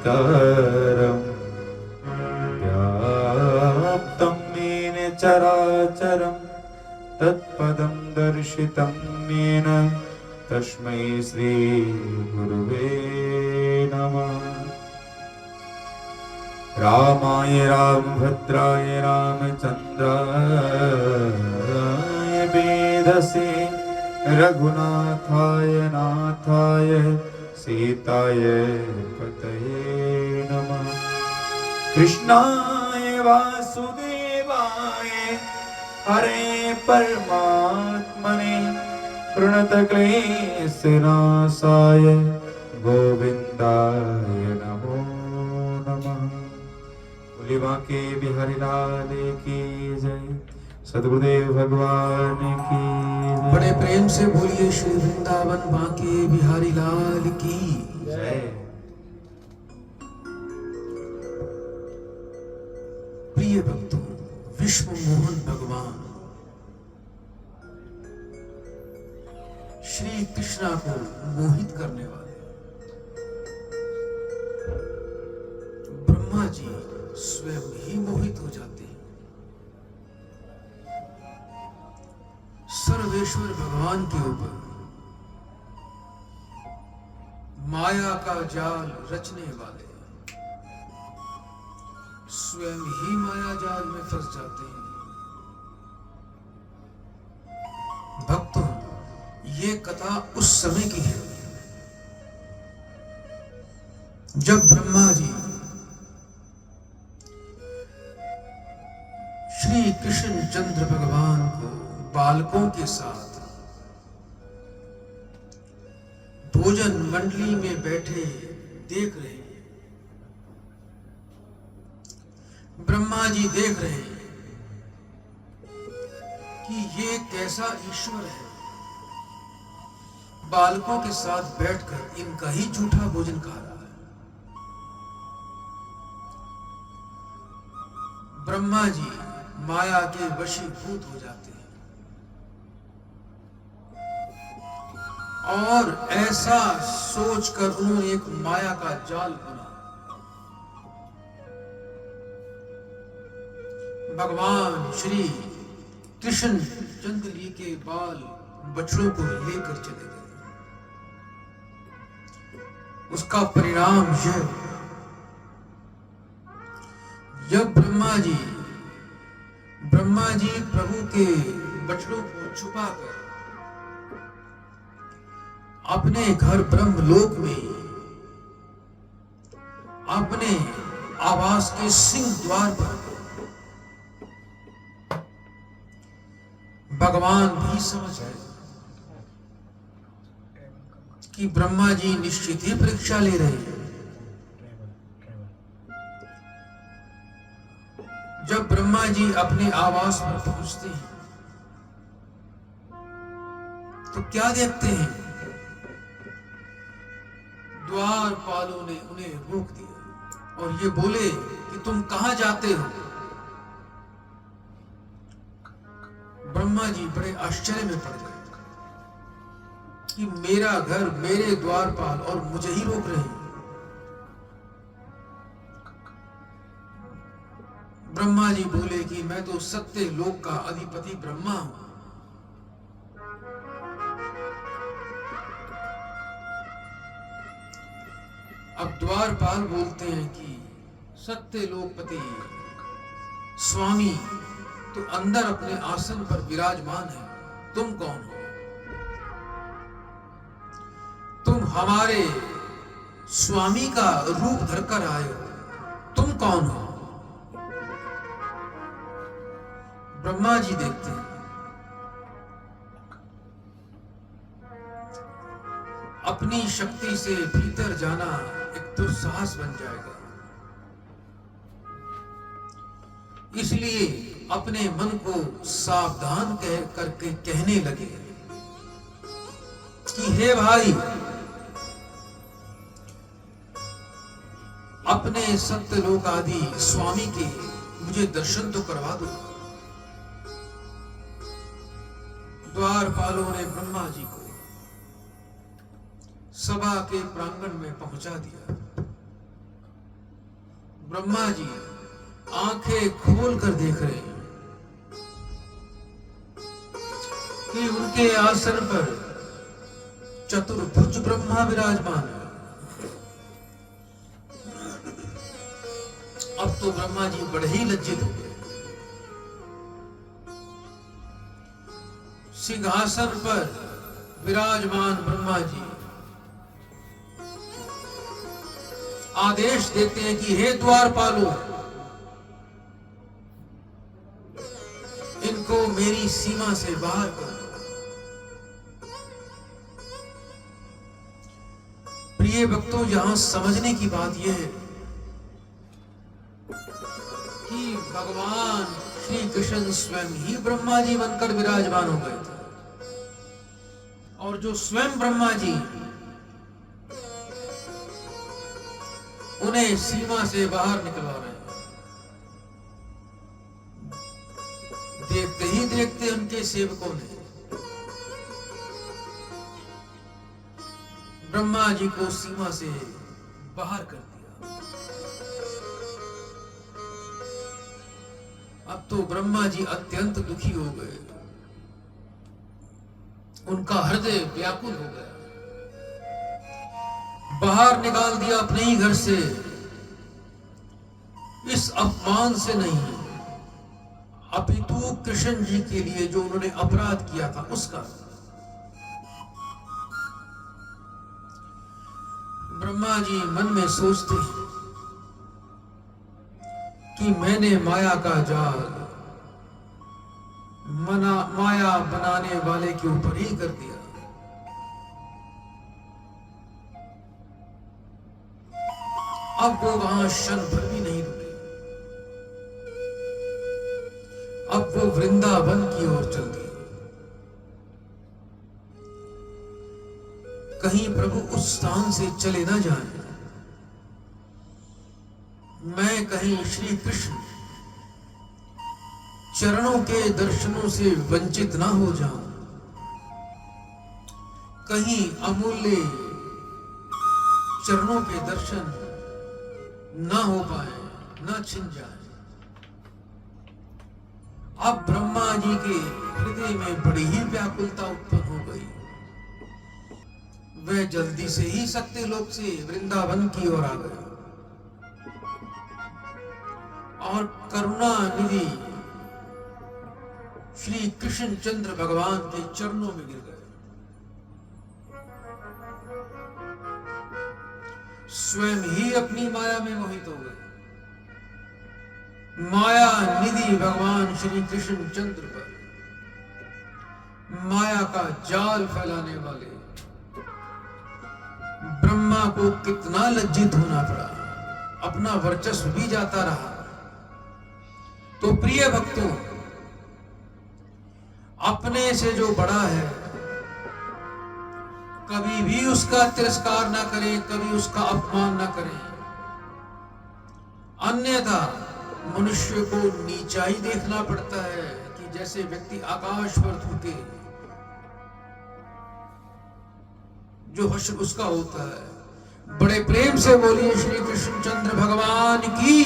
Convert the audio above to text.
साकारम् व्याप्तं येन चराचरं तत्पदं दर्शितं येन तस्मै श्री गुरुवे नमः। रामाय रामभद्राय रामचन्द्राय वेदसे रघुनाथाय नाथाय सीताय पतये नमः। कृष्णाय वासुदेवाय हरे परमात्मने प्रणतक्लेशनाशाय गोविन्दाय नमो नमः। बोलिए बांके बिहारी लाल की जय, सद्गुरुदेव भगवान की जय। बड़े प्रेम से बोलिए श्री वृंदावन बांके बिहारी लाल की जय। प्रिय भक्तों, विश्व मोहन भगवान श्री कृष्णा को मोहित करने वाले ब्रह्मा जी स्वयं ही मोहित हो जाते हैं। सर्वेश्वर भगवान के ऊपर माया का जाल रचने वाले स्वयं ही माया जाल में फंस जाते हैं। भक्तों, ये कथा उस समय की है जब ब्रह्मा जी श्री कृष्ण चंद्र भगवान को बालकों के साथ भोजन मंडली में बैठे देख रहे हैं। ब्रह्मा जी देख रहे हैं कि ये कैसा ईश्वर है, बालकों के साथ बैठकर इनका ही झूठा भोजन खा रहा है। ब्रह्मा जी माया के वशीभूत हो जाते हैं और ऐसा सोचकर उन्होंने एक माया का जाल बुना। भगवान श्री कृष्ण चंद्र जी के बाल बछड़ों को लेकर चले गए। उसका परिणाम यह, जब ब्रह्मा जी प्रभु के बछड़ों को छुपाकर अपने घर ब्रह्मलोक में अपने आवास के सिंह द्वार पर भगवान भी समझ गए कि ब्रह्मा जी निश्चित ही परीक्षा ले रहे हैं। जब ब्रह्मा जी अपने आवास पर पहुंचते हैं तो क्या देखते हैं? द्वारपालों ने उन्हें रोक दिया और ये बोले कि तुम कहां जाते हो? ब्रह्मा जी बड़े आश्चर्य में पड़ गए कि मेरा घर, मेरे द्वारपाल और मुझे ही रोक रहे हैं। ब्रह्मा जी बोले कि मैं तो सत्य लोक का अधिपति ब्रह्मा हूं। अब द्वारपाल बोलते हैं कि सत्य लोकपति स्वामी तो अंदर अपने आसन पर विराजमान है, तुम कौन हो? तुम हमारे स्वामी का रूप धरकर आए हो, तुम कौन हो? ब्रह्मा जी देखते हैं अपनी शक्ति से भीतर जाना एक दुस्साहस बन जाएगा, इसलिए अपने मन को सावधान करके कहने लगे कि हे भाई, अपने सत्यलोक आदि स्वामी के मुझे दर्शन तो करवा दो। द्वारपालों ने ब्रह्मा जी को सभा के प्रांगण में पहुंचा दिया ब्रह्मा जी आंखें खोल कर देख रहे हैं कि उनके आसन पर चतुर्भुज ब्रह्मा विराजमान है। अब तो ब्रह्मा जी बड़े ही लज्जित हो गए। सिंहासन पर विराजमान ब्रह्मा जी आदेश देते हैं कि हे द्वारपालों, इनको मेरी सीमा से बाहर करो। प्रिय भक्तों, यहां समझने की बात यह है कि भगवान श्री कृष्ण स्वयं ही ब्रह्मा जी बनकर विराजमान हो गए थे, और जो स्वयं ब्रह्मा जी उन्हें सीमा से बाहर निकलवा रहे हैं। देखते ही देखते उनके सेवकों ने ब्रह्मा जी को सीमा से बाहर कर दिया। अब तो ब्रह्मा जी अत्यंत दुखी हो गए, उनका हृदय व्याकुल हो गया। बाहर निकाल दिया अपने ही घर से, इस अपमान से नहीं अपितु कृष्ण जी के लिए जो उन्होंने अपराध किया था उसका। ब्रह्मा जी मन में सोचते हैं कि मैंने माया का जाल माया बनाने वाले के ऊपर ही कर दिया। अब वो वहां क्षण भर भी नहीं रुके, अब वो वृंदावन की ओर चल दिए। कहीं प्रभु उस स्थान से चले ना जाए, मैं कहीं श्री कृष्ण चरणों के दर्शनों से वंचित ना हो जाऊं, कहीं अमूल्य चरणों के दर्शन ना हो पाए, ना छिन जाए। अब ब्रह्मा जी के हृदय में बड़ी ही व्याकुलता उत्पन्न हो गई। वह जल्दी से ही सत्यलोक से वृंदावन की ओर आ गए और करुणा निधि श्री कृष्ण चंद्र भगवान के चरणों में गिर गए। स्वयं ही अपनी माया में मोहित हो गए। माया निधि भगवान श्री कृष्ण चंद्र पर माया का जाल फैलाने वाले ब्रह्मा को कितना लज्जित होना पड़ा, अपना वर्चस्व भी जाता रहा। तो प्रिय भक्तों, अपने से जो बड़ा है कभी भी उसका तिरस्कार ना करें, कभी उसका अपमान ना करें, अन्यथा मनुष्य को नीचा ही देखना पड़ता है कि जैसे व्यक्ति आकाश पर थूके, जो हश्र उसका होता है। बड़े प्रेम से बोलिए श्री कृष्ण चंद्र भगवान की।